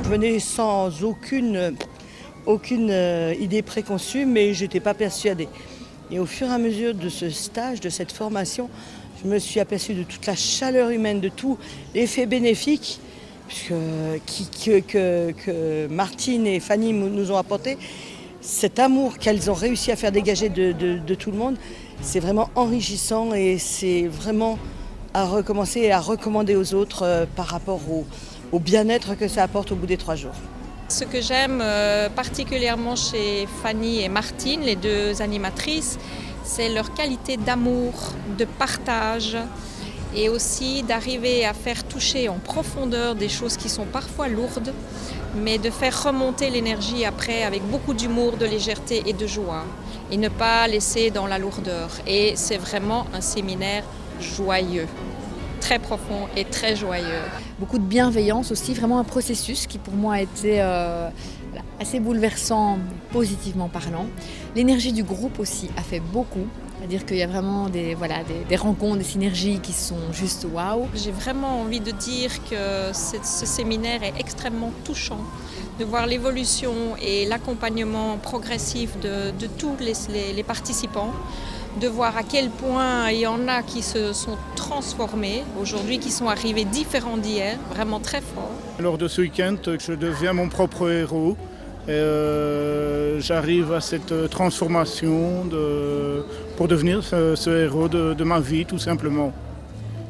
Je venais sans aucune idée préconçue, mais je n'étais pas persuadée. Et au fur et à mesure de ce stage, de cette formation, je me suis aperçue de toute la chaleur humaine, de tout l'effet bénéfique que Martine et Fanny nous ont apporté. Cet amour qu'elles ont réussi à faire dégager de tout le monde, c'est vraiment enrichissant et c'est vraiment à recommencer et à recommander aux autres par rapport au bien-être que ça apporte au bout des 3 jours. Ce que j'aime particulièrement chez Fanny et Martine, les deux animatrices, c'est leur qualité d'amour, de partage et aussi d'arriver à faire toucher en profondeur des choses qui sont parfois lourdes, mais de faire remonter l'énergie après avec beaucoup d'humour, de légèreté et de joie et ne pas laisser dans la lourdeur. Et c'est vraiment un séminaire joyeux, très profond et très joyeux. Beaucoup de bienveillance aussi, vraiment un processus qui pour moi a été assez bouleversant, positivement parlant. L'énergie du groupe aussi a fait beaucoup, c'est-à-dire qu'il y a vraiment des rencontres, des synergies qui sont juste waouh. J'ai vraiment envie de dire que ce séminaire est extrêmement touchant, de voir l'évolution et l'accompagnement progressif de tous les participants, de voir à quel point il y en a qui se sont transformés aujourd'hui, qui sont arrivés différents d'hier, vraiment très forts. Lors de ce week-end, je deviens mon propre héros. J'arrive à cette transformation pour devenir ce héros de ma vie, tout simplement,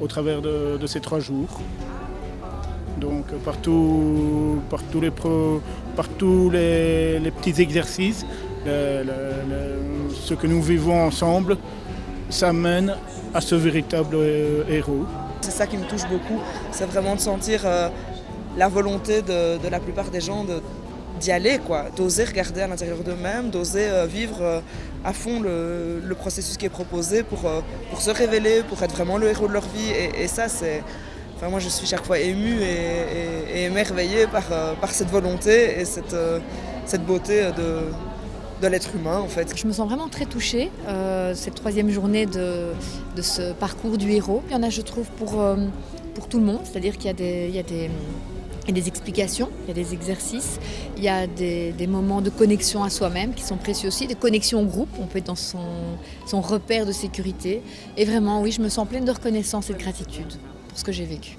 au travers de ces 3 jours. Donc par tous les petits exercices, ce que nous vivons ensemble, ça mène à ce véritable héros. C'est ça qui me touche beaucoup, c'est vraiment de sentir la volonté de la plupart des gens d'y aller, d'oser regarder à l'intérieur d'eux-mêmes, d'oser vivre à fond le processus qui est proposé pour se révéler, pour être vraiment le héros de leur vie. Et ça, enfin, moi je suis chaque fois émue et émerveillée par cette volonté et cette beauté de l'être humain en fait. Je me sens vraiment très touchée, cette 3e journée de ce parcours du héros. Il y en a, je trouve, pour tout le monde, c'est-à-dire qu'il y a des explications, il y a des exercices, il y a des moments de connexion à soi-même qui sont précieux aussi, des connexions au groupe, on peut être dans son repère de sécurité. Et vraiment, oui, je me sens pleine de reconnaissance et de gratitude pour ce que j'ai vécu.